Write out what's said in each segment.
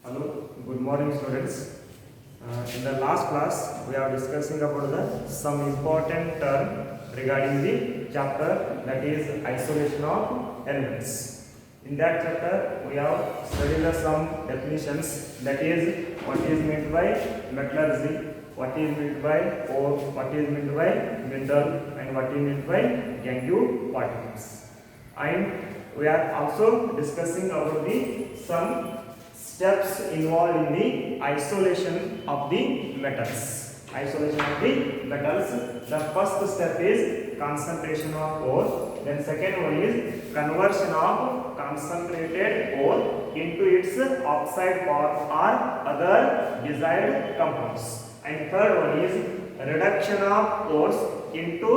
Hello, good morning students. In the last class, we are discussing about some important term regarding the chapter, that is isolation of elements. In that chapter, we have studied some definitions, that is what is meant by metallurgy, what is meant by ore, what is meant by mineral, and what is meant by gangue particles. And we are also discussing about the some steps involved in the isolation of the metals. Isolation of the metals. The first step is concentration of ore. Then second one is conversion of concentrated ore into its oxide form or other desired compounds. And third one is reduction of ores into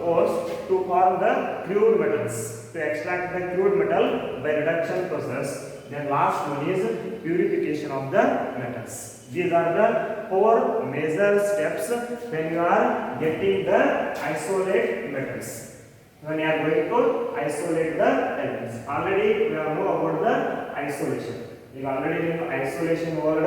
ores to form the crude metals, to extract the crude metal by reduction process. Then last one is purification of the metals. These are the four major steps when you are getting the isolate metals. When you are going to isolate the elements. Already we have know about the isolation. ಈಗ already ನೀವು isolation word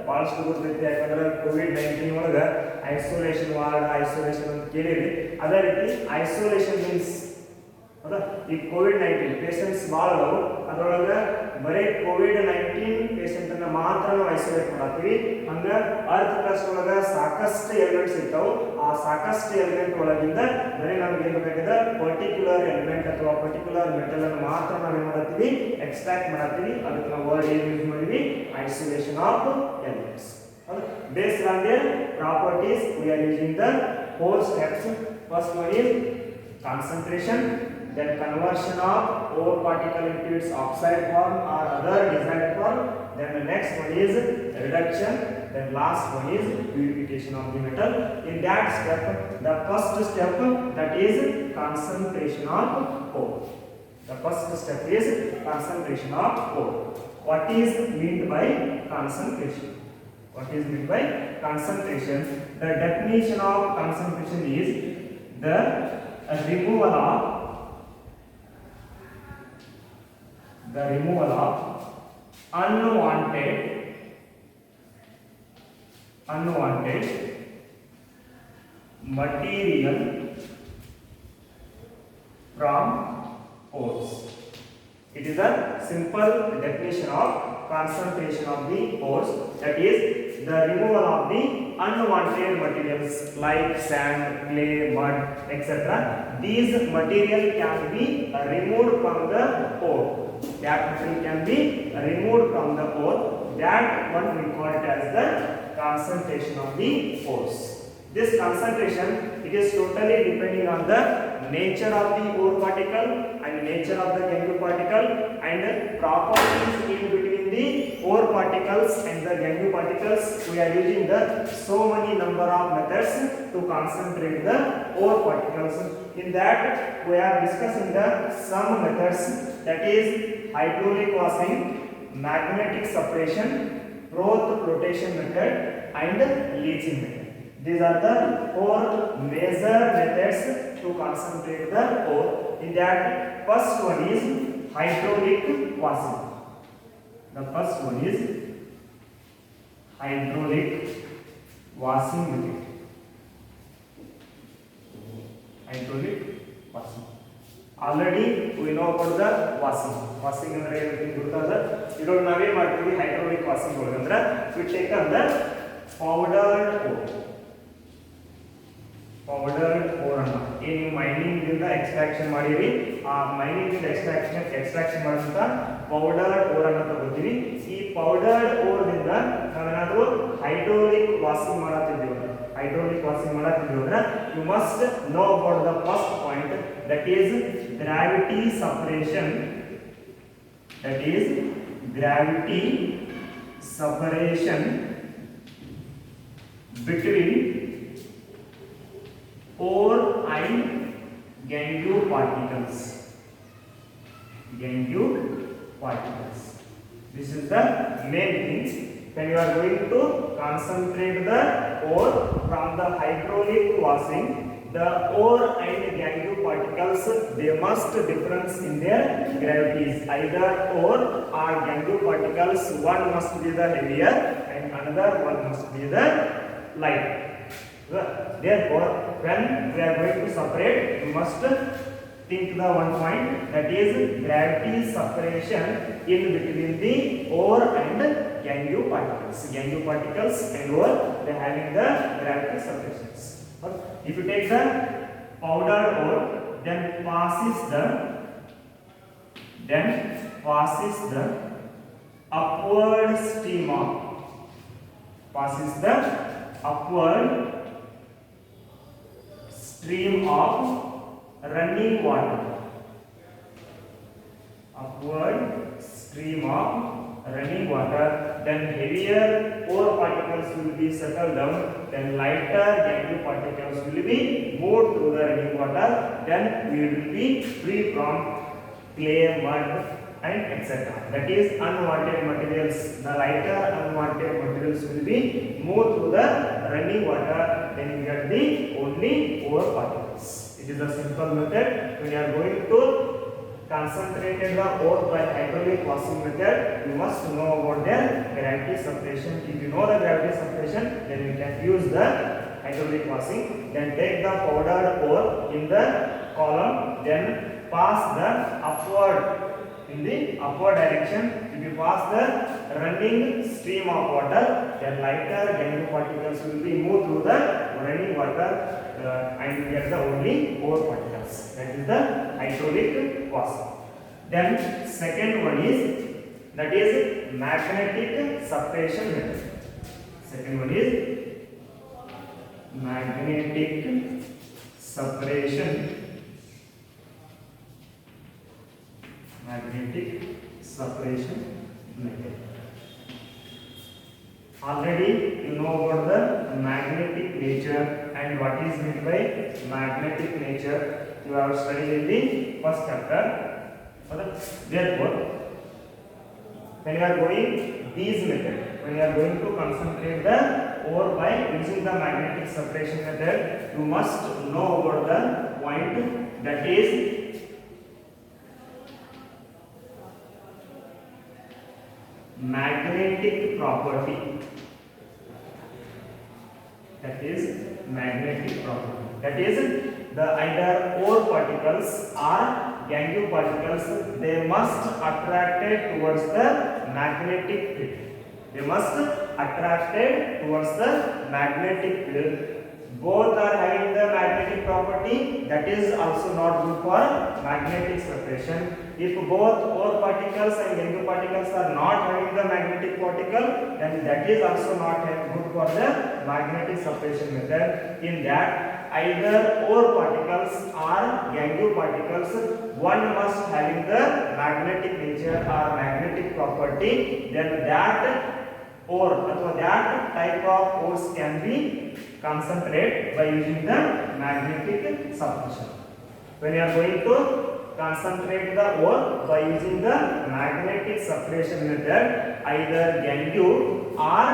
ಭಾಳಷ್ಟು ಗೊತ್ತೈತಿ, ಯಾಕಂದ್ರೆ COVID-19 ಒಳಗೆ isolation ward isolation ಅಂತ ಕೇಳಿರಿ. ಅದೇ ರೀತಿ ಐಸೋಲೇಷನ್ ಮೀನ್ಸ್ ಹೌದಾ, ಈ ಕೋವಿಡ್-19 ಪೇಷಂಟ್ಸ್ ಭಾಳ ಅದಾವು, ಅದರೊಳಗೆ ಬರೀ ಕೋವಿಡ್-19 ಪೇಷಂಟ್ ಅನ್ನ ಮಾತ್ರ ನಾವು ಐಸೋಲೇಟ್ ಮಾಡತ್ತೀವಿ. ಹಂಗ ಅರ್ಥ ಟ್ರಸ್ಟ್ ಒಳಗೆ ಸಾಕಷ್ಟು ಎಲಿಮೆಂಟ್ಸ್ ಇರ್ತಾವೆ. ಆ ಸಾಕಷ್ಟು ಎಲಿಮೆಂಟ್ ಒಳಗಿಂದ ಬರೀ ನಮ್ಗೆ ಏನು ಬೇಕಾಗಿದೆ ಪರ್ಟಿಕ್ಯುಲರ್ ಎಲಿಮೆಂಟ್ ಅಥವಾ ಪರ್ಟಿಕ್ಯುಲರ್ ಮೆಟಲ್ ಅನ್ನು ಮಾತ್ರ ನಾವು ಏನು ಮಾಡತ್ತೀವಿ, ಎಕ್ಸ್ಟ್ರಾಕ್ಟ್ ಮಾಡತ್ತೀವಿ. ಅದಕ್ಕೆ ನಾವು ವರ್ಡ್ ಏನು ಯೂಸ್ ಮಾಡಿದ್ವಿ, isolation of elements. Based on their properties, we are using the four steps. First one is concentration, then conversion of ore particle into its oxide form or other desired form. Then the next one is reduction. Then last one is purification of the metal. In that step, the first step, that is concentration of ore. The first step is concentration of ore. What is meant by concentration? What is meant by concentration? The definition of concentration is the removal of unwanted material from ores. It is a simple definition of concentration of the ores, that is the removal of the unwanted materials like sand, clay, mud, etc. These material can be removed from the ore. That material can be removed from the ore. That one we call it as the concentration of the ores. This concentration, it is totally depending on the nature of the ore particle and nature of the gangue particle and properties in between the ore particles and the gangue particles. We are using the so many number of methods to concentrate the ore particles. In that we are discussing the some methods, that is hydraulic washing, magnetic separation, froth flotation method and leaching method. These are the four major methods to concentrate the ore. In that, first one is hydraulic washing. The first one is hydraulic washing method. Hydraulic washing. Already we know about the washing. Washing ಅಂದ್ರೆ ಏನು ಗೊತ್ತಾದ? ಇದೊಂದು ನಾವೇ ಮಾಡ್ತೀವಿ hydraulic washing ಒಳಗಂದ್ರೆ we take on the powdered ore. Powdered ore ಅನ್ನ ಏನು mining ಇಂದ ಎಕ್ಸ್ಟ್ರಾಕ್ಷನ್ ಮಾಡಿರಿ, ಆ ಮೈನಿಂಗ್ ಇಂದ ಎಕ್ಸ್ಟ್ರಾಕ್ಷನ್ ಮಾಡಿದಂತ ಪೌಡರ್ಡ್ ಓರ್ ಅನ್ನ ತಗೋತೀವಿ. ಈ ಪೌಡರ್ಡ್ ಓರ್ ದಿಂದ ನಾವೇನಾದ್ರೂ ಹೈಡ್ರೋಲಿಕ್ ವಾಷಿಂಗ್ ಮಾಡತ್ತಿದ್ದೀವಿ ಅಂದ್ರೆ you must know about the first point, that is gravity separation. That is gravity separation between ore and gangue particles. This is the main thing. When you are going to concentrate the ore from the hydraulic washing, the ore and gangue particles, they must difference in their gravities. Either ore or gangue particles, one must be the heavier and another one must be the light. Therefore, when we are going to separate, we must think the one point, that is gravity separation in between the ore and gangue particles. Gangue particles and ore, they having the gravity separations. If you take the powdered ore, then passes the upward stream of running water. Upward stream of running water. Then heavier ore particles will be settled down. Then lighter gangue particles will be moved through the running water. Then we will be free from clay, mud, and etc. That is unwanted materials. The lighter unwanted materials will be moved through the running water. Then you get the only ore particles. It is a simple method. When you are going to concentrate the ore by hydraulic washing method, you must know about their gravity separation. If you know the gravity separation, then you can use the hydraulic washing. Then take the powdered ore in the column, then pass the upward in the upward direction. If you pass the running stream of water, then lighter gangue particles will be moved through the running water and you get the only ore particles. That is the hydraulic washing. Then second one is, that is magnetic separation method. Second one is magnetic separation. Magnetic separation method. Already you know about the magnetic nature and what is meant by magnetic nature. You have studied in the first chapter. Therefore, when you are going these method, when you are going to concentrate the ore by using the magnetic separation method, you must know about the point, that is magnetic property. That is magnetic property. That is the either ore particles or gangue particles, they must attracted towards the magnetic field. They must attracted towards the magnetic field. Both are having the magnetic property, that is also not good for magnetic separation. If both ore particles and gangue particles are not having the magnetic particle, then that is also not good for the magnetic separation method. In that, either ore particles or gangue particles, one must having the magnetic nature or magnetic property, then that ore or that type of ores can be concentrated by using the magnetic separation. When you are going to concentrate the ore by using the magnetic separation method, either gangue or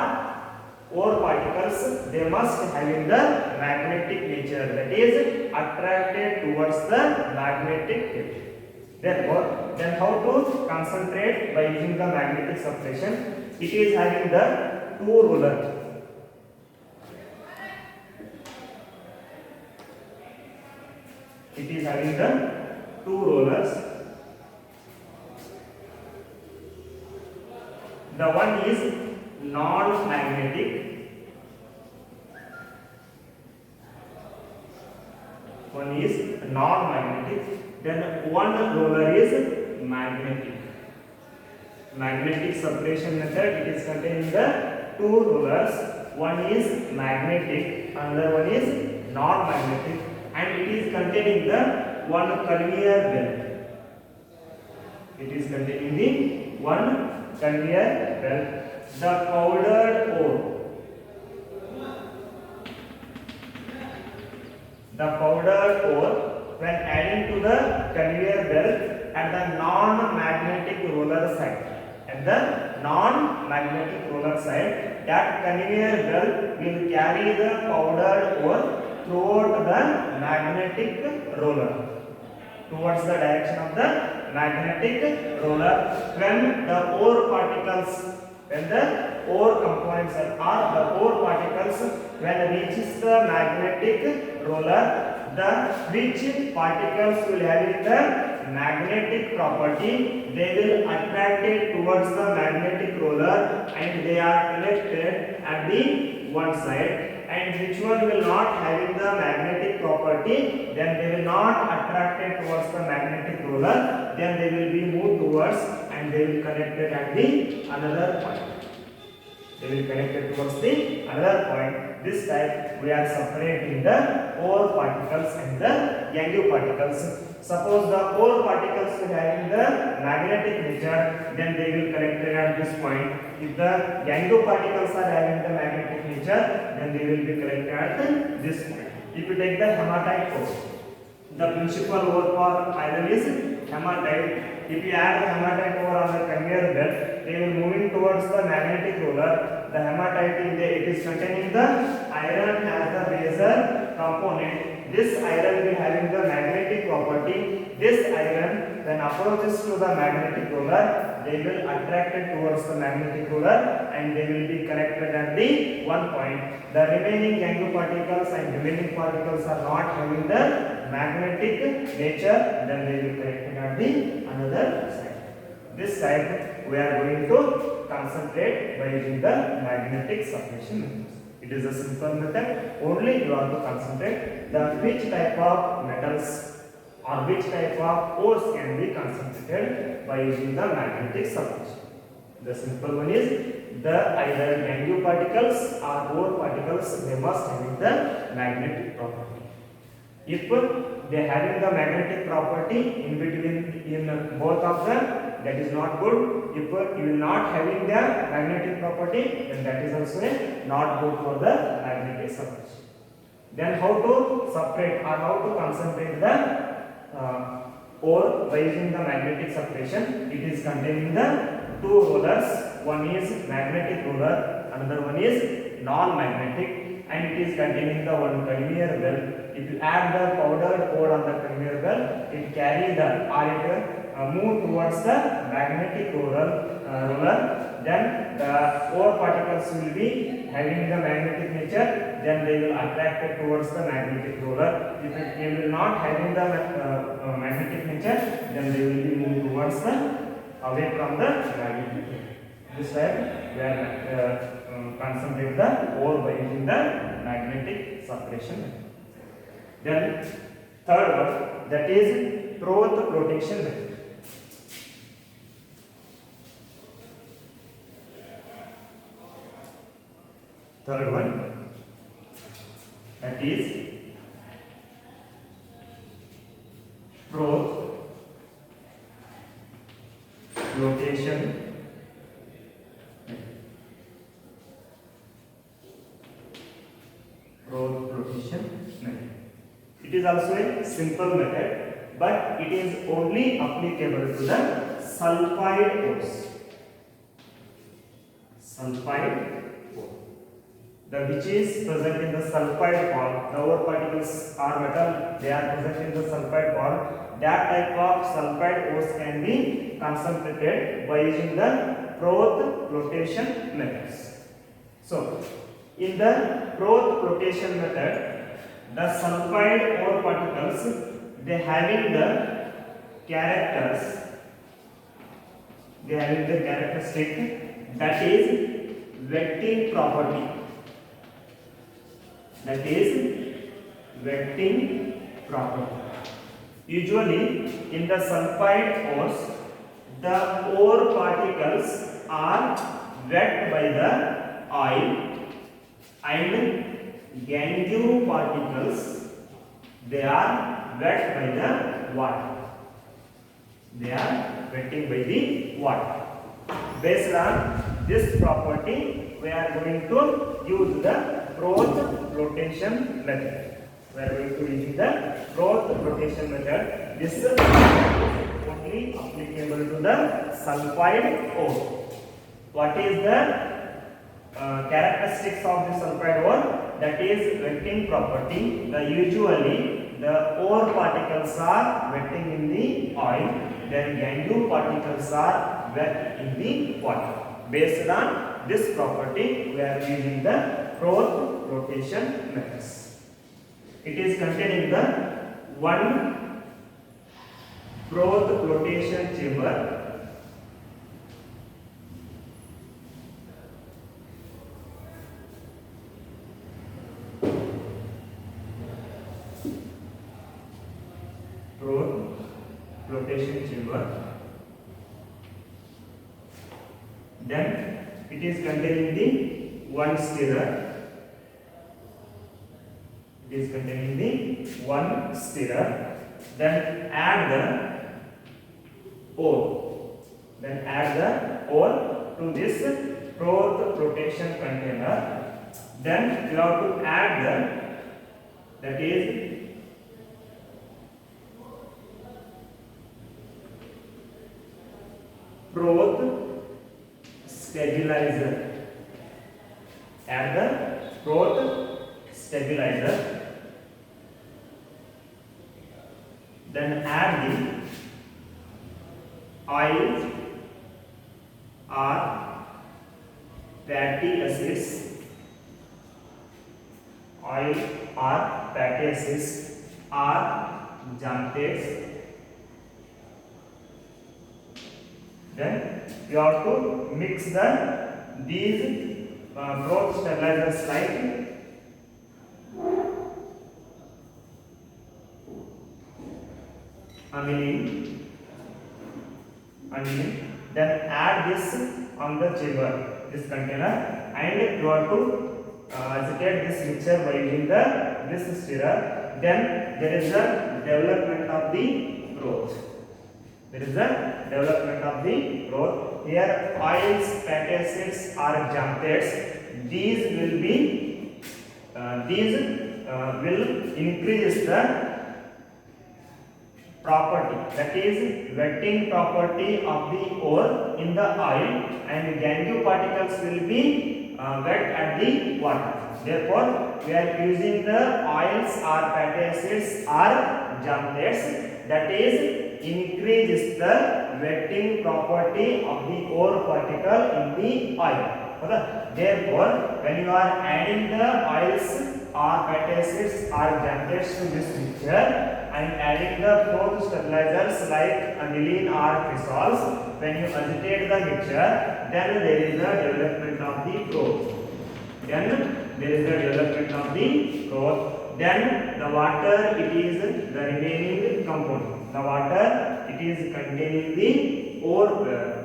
ore particles, they must having the magnetic nature, that is attracted towards the magnetic field. Therefore, then how to concentrate by using the magnetic separation? It is having the two rollers. It is having the two rollers. The one is non-magnetic, one is non-magnetic, then one roller is magnetic. Magnetic separation method, it is containing the two rollers. One is magnetic, another one is non-magnetic, and it is containing the one conveyor belt. It is containing the one conveyor belt. The powdered ore. The powdered ore, when adding to the conveyor belt at the non-magnetic roller side, at the non-magnetic roller side, that conveyor belt will carry the powdered ore throughout the magnetic roller, towards the direction of the magnetic roller. When the ore particles, when the ore components or the ore particles when reaches the magnetic roller, the which particles will have the magnetic property, they will attract it towards the magnetic roller and they are collected at the one side, and which one will not having the magnetic property, then they will not attracted towards the magnetic roller, then they will be moved towards and they will connected at the another point. They will connected towards the another point. This type we are separating the ore particles and the Yang particles. Suppose the ore particles will having the magnetic nature, then they will connected at this point. If the Yang particles are having the magnetic nature, then they will be connected at this point. If you take the hematite ore, the principal ore for iron is hematite. If you add the hematite ore on the conveyor belt, they will moving towards the magnetic roller. The hematite in there, it is containing the iron as the major component. This iron will having the magnetic property. This iron when approaches to the magnetic roller, they will attracted towards the magnetic roller and they will be connected at the one point. The remaining Yang particles and remaining particles are not having the magnetic nature, then they will connected at the another side. This side we are going to concentrate by using the magnetic separation methods. It is a simple method. Only you have to concentrate the which type of metals or which type of ores can be concentrated by using the magnetic separation. The simple one is the either Yang particles or ore particles, they must have the magnetic property. If they having the magnetic property in between in both of them, that is not good. If you will not having the magnetic property, then that is also not good for the magnetic separation. Then how to separate or how to concentrate the ore by using the magnetic separation? It is containing the two rollers. One is magnetic roller, another one is non-magnetic, and it is containing the one conveyor belt. If you add the powdered ore on the conveyor belt, it carry the or it move towards the magnetic roller. Then the ore particles will be having the magnetic nature, then they will attract it towards the magnetic roller. If it will not having the magnetic nature, then they will be moved towards the away from the magnetic nature. This time we are concentrate the ore by using the magnetic separation method. Then third one, that is Froth flotation method. Third one, that is Froth flotation. Froth flotation method. It is also a simple method, but it is only applicable to the sulfide ores. Sulfide ore, the which is present in the sulfide form. The ore particles are metal, they are present in the sulfide form. That type of sulfide ores can be concentrated by using the Froth flotation methods. So, in the Froth flotation method, the sulfide ore particles, they having the characters, they having the characteristic, that is wetting property. That is wetting property. Usually in the sulfide ores, the ore particles are wet by the oil, and Yang particles, they are wet by the water. They are wetting by the water. Based on this property, we are going to use the Froth flotation method. We are going to use the Froth flotation method. This is only applicable to the sulfide ore. What is the characteristics of the sulfide ore, that is wetting property. Usually the ore particles are wetting in the oil, then gangue particles are wet in the water. Based on this property, we are using the Froth flotation methods. It is containing the one Froth flotation chamber. Flotation chamber. Then it is containing the one stirrer. It is containing the one stirrer. Then add the ore. Then add the ore to this Froth flotation container. Then you have to add that is Froth stabilizer. Add the Froth stabilizer. Then add the oils or fatty acids. Oil or fatty acids or xanthates. Then you have to mix these Froth stabilizers like aniline. Then add this on the chamber, this container, and you have to agitate this mixture by using this stirrer. Then there is a development of the growth. There is a development of the growth. Here oils, fatty acids or xanthates, these will increase the property, that is wetting property of the ore in the oil, and gangue particles will be wet at the water. Therefore, we are using the oils or fatty acids or xanthates, that is increases the wetting property of the ore particle in the oil. Therefore, when you are adding the oils or fatty acids or xanthates to this mixture and adding the Froth stabilizers like aniline or cresols, when you agitate the mixture, then there is a development of the growth. Then the water, it is the remaining component. The water, it is containing the ore,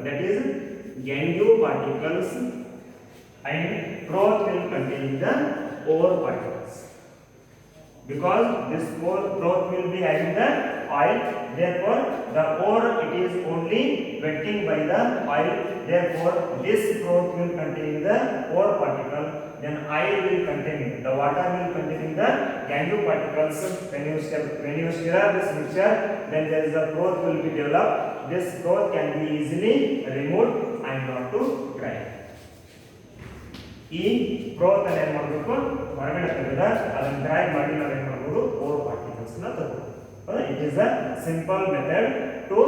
that is gangue particles, and Froth will contain the ore particles. Because this Froth will be having the oil, therefore the ore, it is only wetting by the oil. Therefore this Froth will contain the ore particle. Then oil will contain, the water will contain the gangue particles. When you stir this mixture, then there is a Froth will be developed. This Froth can be easily removed and not to dry. ಈ Froth ಅನ್ನು ಏನು ಮಾಡಬೇಕು, ಹೊರಗಡೆ ತೆಗೆದ ಅದನ್ನು dry ಮಾಡಿ ನಾವು ಏನು ಮಾಡಬಹುದು, ಓರ್ ಪಾರ್ಟಿಕಲ್ಸ್ ನ ತಗೋಬಹುದು. It is a simple method to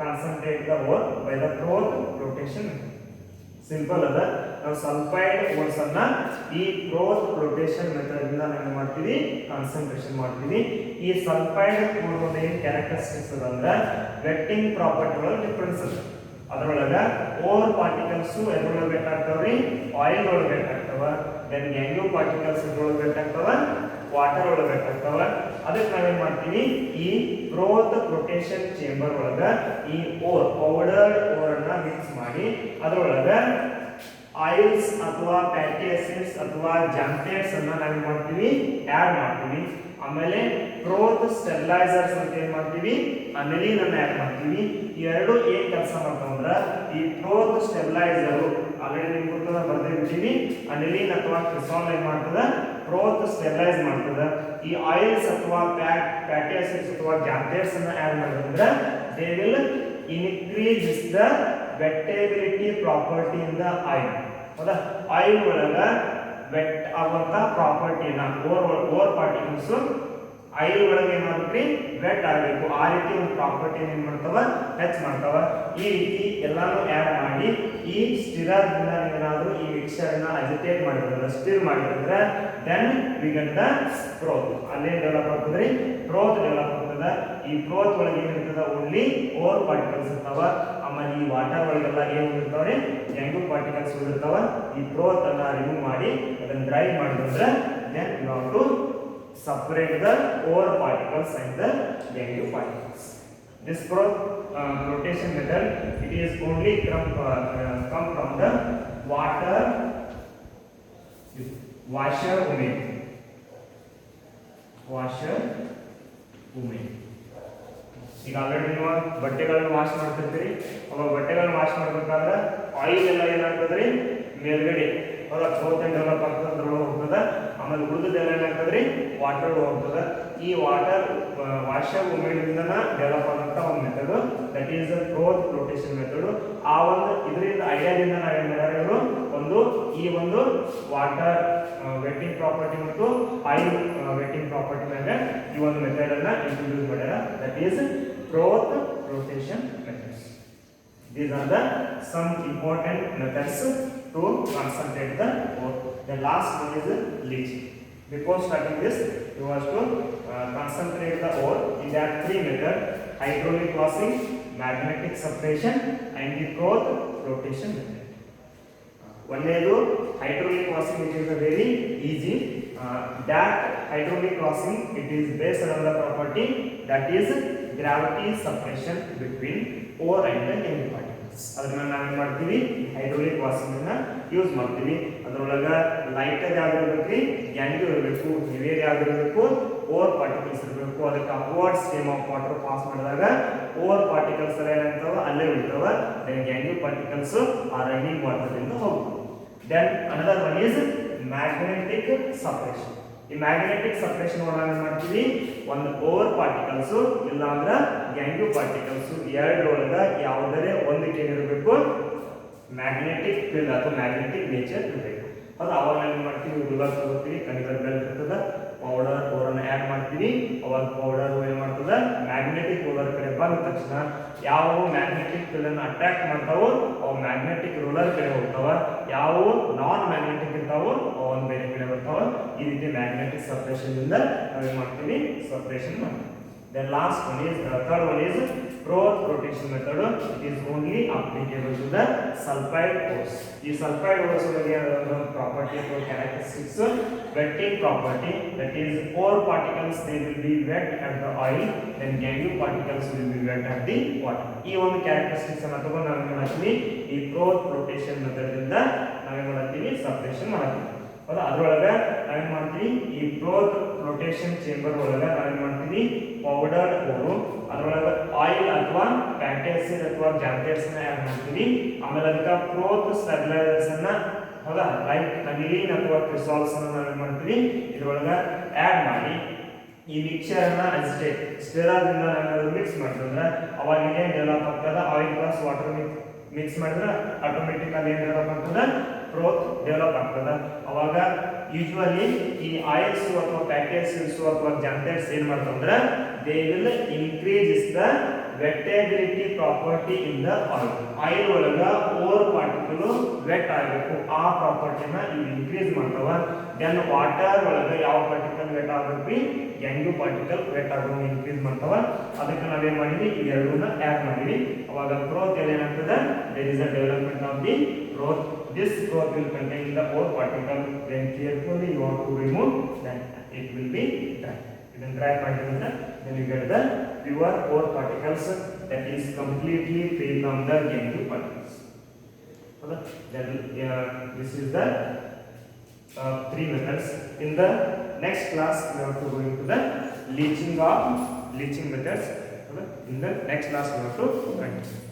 concentrate the ore by the Froth flotation. Simple ಅದ. ನಾವು ಸಲ್ಫೈಡ್ ಓರ್ಸ್ ಅನ್ನ ಈ Froth ಫ್ಲೋಟೇಷನ್ ಮೆಥಡ್ ಇಂದ ನಾವು ಮಾಡ್ತೀವಿ, ಕಾನ್ಸಂಟ್ರೇಷನ್ ಮಾಡ್ತೀವಿ. ಈ ಸಲ್ಫೈಡ್ ಓರ್ ಏನು ಕ್ಯಾರೆಕ್ಟರಿಸ್ಟಿಕ್ಸ್ ಅದ ಅಂದ್ರೆ ವೆಟ್ಟಿಂಗ್ ಪ್ರಾಪರ್ಟಿಗಳು ಡಿಫರೆನ್ಸ್ ಅದ. ಅದರೊಳಗ ಓರ್ ಪಾರ್ಟಿಕಲ್ಸ್ ಎದ್ರೊಳಗೆ ಬೇಕಾಗ್ತಾವ್ರಿ, ಆಯಿಲ್ ಒಳಗೆ ಬೇಕಾಗ್ತಾವ. ದೆನ್ ಗ್ಯಾಂಗ್ಯೂ ಪಾರ್ಟಿಕಲ್ಸ್ ಇದ್ರೊಳಗೆ ಬೇಕಾಗ್ತಾವ, ವಾಟರ್ ಒಳಗೆ ಬೇಕಾಗ್ತಾವ. ಅದಕ್ಕೆ ನಾವೇನ್ ಮಾಡ್ತೀವಿ, ಈ Froth ಫ್ಲೋಟೇಷನ್ ಚೇಂಬರ್ ಒಳಗ ಈ ಓರ್ ಪೌಡರ್ಡ್ ಓರ್ ಅನ್ನ ಮಿಕ್ಸ್ ಮಾಡಿ ಅದರೊಳಗ ಆಯಿಲ್ಸ್ ಅಥವಾ ಫ್ಯಾಟಿ ಆಸಿಡ್ಸ್ ಅಥವಾ xanthates ಅನ್ನ ನಾವೇನ್ ಮಾಡ್ತೀವಿ, ಆಡ್ ಮಾಡ್ತೀವಿ. ಆಮೇಲೆ Froth ಸ್ಟೆಬಿಲೈಸರ್ಸ್ ಅಂತ ಏನ್ ಮಾಡ್ತೀವಿ, ಅನಿಲಿನ್ ಅನ್ನ ಆಡ್ ಮಾಡ್ತೀವಿ. ಈ ಎರಡು ಏನ್ ಕೆಲಸ ಮಾಡ್ತಾವಂದ್ರ, ಈ Froth ಸ್ಟೆಬಿಲೈಸರ್ ಆಲ್ರೆಡಿ ನಿಮ್ಗೆ ಗೊತ್ತದ ಬರ್ದಿರ್ತೀವಿ, ಅನಿಲಿನ್ ಅಥವಾ ಕ್ರಿಸಾಲ್ ಏನ್ ಮಾಡ್ತದ, Froth ಸ್ಟೆಬಿಲೈಸ್ ಮಾಡ್ತದ. ಈ ಆಯಿಲ್ಸ್ ಅಥವಾ ಫ್ಯಾಟಿ ಆಸಿಡ್ಸ್ ಅಥವಾ xanthates ಅನ್ನ ಆಡ್ ಮಾಡಿದ್ರೆ they will increase the wettability property in the oil. ಹೌದಾ ಆಯಿಲ್ ಒಳಗ ವೆಟ್ ಆಗುವಂತ ಪ್ರಾಪರ್ಟಿನ ಓವರ್ ಪಾರ್ಟಿಕಲ್ಸ್ ಆಯಿಲ್ ಒಳಗೆ ಏನಾಗುತ್ತೆ ವೆಟ್ ಆಗಬೇಕು ಆ ರೀತಿ ಒಂದು ಪ್ರಾಪರ್ಟಿ ಏನ್ ಮಾಡ್ತಾವ ಟಚ್ ಮಾಡ್ತಾವ ಈ ರೀತಿ ಎಲ್ಲಾನು ಆಡ್ ಮಾಡಿ ಈ ಸ್ಟಿರರ್ ದಿಂದ ಏನಾದರೂ ಈ ಮಿಕ್ಸರ್ ನ ಅಜಿಟೇಟ್ ಮಾಡಿದ್ರೆ ಸ್ಟಿರ್ ಮಾಡಿದ್ರೆ ದೆನ್ ವಿ ಗೆಟ್ ದ ಫ್ರೋತ್ ಅಲ್ಲೇ ಡೆವಲಪ್ ಆಗ್ತದ್ರಿ ಫ್ರೋತ್ ಡೆವಲಪ್ ಆಗ್ತದ ಈ ಫ್ರೋತ್ ಒಳಗೆ ಏನಿರ್ತದ ಓನ್ಲಿ ಓವರ್ ಪಾರ್ಟಿಕಲ್ಸ್ ಇರ್ತಾವ ಆಮೇಲೆ ಈ ವಾಟರ್ ಒಳಗೆಲ್ಲ ಏನು ಇರ್ತಾವ್ರಿ ಯಂಗ್ ಪಾರ್ಟಿಕಲ್ಸ್ ಇರ್ತಾವ ಈ ಫ್ರೋತ್ ಅನ್ನ ರಿಮೂವ್ ಮಾಡಿ ಅದನ್ನ ಡ್ರೈ ಮಾಡಿದ್ರೆ then you have to separate the ore particles and the gangue particles. This flotation method, it is only come from the washer women. ಈಗ ಆಲ್ರೆಡಿ ನೀವು ಬಟ್ಟೆಗಳನ್ನು ವಾಶ್ ಮಾಡ್ತಿರ್ತೀರಿ ಅವಾಗ ಬಟ್ಟೆಗಳನ್ನು ವಾಶ್ ಮಾಡಬೇಕಾದ್ರೆ ಆಯಿಲ್ ಎಲ್ಲ ಏನಾಗ್ತದ್ರಿ ಮೇಲ್ಗಡೆ ಹೌದಾ ಫ್ರೋತ್ ಡೆವಲಪ್ ಆಗ್ತದೆ ಅದ್ರೊಳಗೆ ಹೋಗ್ತದ ಆಮೇಲೆ ಉಳಿದೆಲ್ಲ ಏನಾಗ್ತದ್ರಿ ವಾಟರ್ ಹೋಗ್ತದೆ ಈ ವಾಟರ್ ವಾಷರ್ ದಿಂದ ಡೆವಲಪ್ ಆದಂತ ಒಂದು method that is froth flotation method ಆ ಒಂದು ಇದರಿಂದ ಐಡಿಯಾದಿಂದ ನಾವೇನ್ ಮಾಡ್ಯಾರ ಇವರು ಈ ಒಂದು ವಾಟರ್ ವೆಟ್ಟಿಂಗ್ ಪ್ರಾಪರ್ಟಿ ಮತ್ತು ಆಯಿಲ್ ವೆಟ್ಟಿಂಗ್ ಪ್ರಾಪರ್ಟಿ ಮೇಲೆ ಈ ಒಂದು ಮೆಥಡ್ ಅನ್ನ ಇಂಟ್ರೊಡ್ಯೂಸ್ ಮಾಡ್ಯಾರ that is froth flotation methods. These are the some important methods to concentrate the ore. The last one is leaching. Before starting this, you have to concentrate the ore. In that three methods: hydraulic washing, magnetic separation, and the froth flotation method. ಒಂದೇದು hydraulic washing, which is a very easy. That hydraulic washing, it is based on the property that is gravity separation between ore and the gangue particles. ಅದನ್ನ ನಾವು ಏನು ಮಾಡ್ತೀವಿ hydraulic washing ಅನ್ನ use ಮಾಡ್ತೀವಿ. ಅದರೊಳಗ light ಆಗಿರಬೇಕು, gang ಇರಬೇಕು, heavy ಆಗಿರಬೇಕು, ಓವರ್ ಪಾರ್ಟಿಕಲ್ಸ್ ಇರಬೇಕು. ಅದಕ್ಕೆ upward stream of water pass ಮಾಡಿದಾಗ ಓವರ್ ಪಾರ್ಟಿಕಲ್ಸ್ ಎಲ್ಲ ಏನಾಗ್ತಾವ ಅಲ್ಲೇ ಉಳಿತಾವ, ದೆನ್ ಗ್ಯಾಂಗ್ ಪಾರ್ಟಿಕಲ್ಸ್ ಆ ರನ್ನಿಂಗ್ ವಾಟರ್ ಇಂದ ಹೋಗ್ತವೆ. Then another one is magnetic separation. ಈ ಮ್ಯಾಗ್ನೆಟಿಕ್ ಸಪರೇಷನ್ ಒಳಗೆ ಏನು ಮಾಡ್ತೀವಿ, ಒಂದು ಓವರ್ ಪಾರ್ಟಿಕಲ್ಸ್ ಇಲ್ಲ ಅಂದ್ರೆ ಗ್ಯಾಂಗ್ ಪಾರ್ಟಿಕಲ್ಸ್ ಎರಡರೊಳಗ ಯಾವುದೇ ಒಂದಕ್ಕೆ ಏನಿರಬೇಕು ಮ್ಯಾಗ್ನೆಟಿಕ್ ಫೀಲ್ಡ್ ಅಥವಾ ಮ್ಯಾಗ್ನೆಟಿಕ್ ನೇಚರ್ ಇರಬೇಕು. ಅದು ಅವಾಗ ಏನು ಮಾಡ್ತೀವಿ, ರೂಲರ್ ತಗೋತೀವಿ, ಕನಿಕಲ್ ಬೆಲ್ಟ್ ಇರ್ತದ, ಪೌಡರ್ ಓರನ್ನು ಆ್ಯಡ್ ಮಾಡ್ತೀವಿ. ಅವಾಗ ಪೌಡರ್ ಏನು ಮಾಡ್ತದ ಮ್ಯಾಗ್ನೆಟಿಕ್ ರೂಲರ್ ಕಡೆ ಬಂದ ತಕ್ಷಣ ಯಾವ ಮ್ಯಾಗ್ನೆಟಿಕ್ ಫೀಲ್ಡ್ ಅನ್ನು ಅಟ್ರಾಕ್ಟ್ ಮಾಡ್ತಾವೋ ಅವು ಮ್ಯಾಗ್ನೆಟಿಕ್ ರೂಲರ್ ಕಡೆ ಹೋಗ್ತಾವ, ಯಾವ ನಾನ್ ಮ್ಯಾಗ್ನೆಟಿಕ್ ಇರ್ತಾವೋ ಅವನ್ ಬೇರೆ ಕಡೆ ಬರ್ತಾವ. ಈ ರೀತಿ ಮ್ಯಾಗ್ನೆಟಿಕ್ ಸಪರೇಷನ್ ಇಂದ ನಾವೇನು ಮಾಡ್ತೀವಿ, ಸಪರೇಷನ್ ಮಾಡ್ತೀವಿ. The last one is third one is froth flotation method. It is only applicable to the sulfide ores. ಈ sulfide ores ಒಳಗೆ ಒಂದು ಪ್ರಾಪರ್ಟಿ ಅಥವಾ characteristics wetting property, that is ore particles they will be wet at the oil, then gangue particles will be wet at the water. ಈ ಒಂದು characteristics ಅನ್ನು ತಗೊಂಡು ನಾವು ಏನು ಮಾಡ್ತೀವಿ, ಈ froth flotation method ಇಂದ ನಾವೇನು ಮಾಡ್ತೀವಿ, ಸಪರೇಷನ್ ಮಾಡ್ತೀವಿ. ಹೌದಾ, ಅದರೊಳಗೆ ನಾವೇನು ಮಾಡ್ತೀವಿ, ಈ ಫ್ರೋತ್ ಫ್ಲೋಟೇಷನ್ ಚೇಂಬರ್ ಒಳಗೆ ನಾವೇನು ಮಾಡ್ತೀವಿ, ಪೌಡರ್ ಓರು, ಅದರೊಳಗೆ ಆಯಿಲ್ ಅಥವಾ ಫ್ಯಾಟಿ ಆಸಿಡ್ ಅಥವಾ ಜಾಂಥೇಟ್ಸ್ ನ ಆ್ಯಡ್ ಮಾಡ್ತೀವಿ. ಆಮೇಲೆ ಅದಕ್ಕೆ ಫ್ರೋತ್ ಸ್ಟೆಬಿಲೈಸರ್ಸ್ ಅನ್ನ, ಹೌದಾ, ಲೈಕ್ ಅನಿಲೀನ್ ಅಥವಾ ಕ್ರಿಸಾಲ್ಸ್ ಅನ್ನ ನಾವೇನು ಮಾಡ್ತೀವಿ ಇದರೊಳಗೆ ಆ್ಯಡ್ ಮಾಡಿ ಈ ಮಿಕ್ಸರ್ ಅನ್ನ ಅಜಿಟೇಟ್ ಸ್ಟಿರರ್ದಿಂದ ನಾವೇನಾದ್ರು ಮಿಕ್ಸ್ ಮಾಡಿದ್ರೆ ಅವಾಗ ಏನು ಡೆವಲಪ್ ಆಗ್ತದೆ, ಆಯಿಲ್ ಪ್ಲಸ್ ವಾಟರ್ ಮಿಕ್ಸ್ ಮಾಡಿದ್ರೆ ಆಟೋಮೆಟಿಕ್ ಅಲ್ಲಿ ಏನು ಡೆವಲಪ್ ಆಗ್ತದೆ, ಫ್ರೋತ್ ಡೆವಲಪ್ ಆಗ್ತದೆ. ಅವಾಗ ಯೂಶುವಲಿ ಈ ಆಯಿಲ್ಸ್ ಅಥವಾ ಫ್ಯಾಟಿ ಆಸಿಡ್ಸ್ ಅಥವಾ ಜಾಂಥೇಟ್ಸ್ ಏನು ಮಾಡ್ತಂದ್ರೆ they will increase the wettability property in the oil. Oil ಒಳಗ ಓವರ್ ಪಾರ್ಟಿಕಲ್ ವೆಟ್ ಆಗಬೇಕು, ಆ ಪ್ರಾಪರ್ಟಿನ ಇವು ಇನ್ಕ್ರೀಸ್ ಮಾಡ್ತಾವ. ದೆನ್ ವಾಟರ್ ಒಳಗ ಯಾವ ಪಾರ್ಟಿಕಲ್ ವೆಟ್ ಆಗಬೇಕು, ಗ್ಯಾಂಗ್ ಪಾರ್ಟಿಕಲ್ ವೆಟ್ ಆಗೋದು ಇನ್ಕ್ರೀಸ್ ಮಾಡ್ತಾವ. ಅದಕ್ಕೆ ನಾವೇನ್ ಮಾಡಿದ್ವಿ, ಇವೆರಡನ್ನ ಆ್ಯಡ್ ಮಾಡಿದ್ವಿ. ಅವಾಗ ಫ್ರೋತ್ ಎಲ್ಲ ಏನಾಗ್ತದೆ, there is a development of the froth. This froth will contain the ore particle. When carefully you want to remove, then it will be dry. Then dry particle, then you get the pure ore particles that is completely free from the gangue particles. Then this is the three methods. In the next class, we have to go into the leaching methods. In the next class, we have to continue.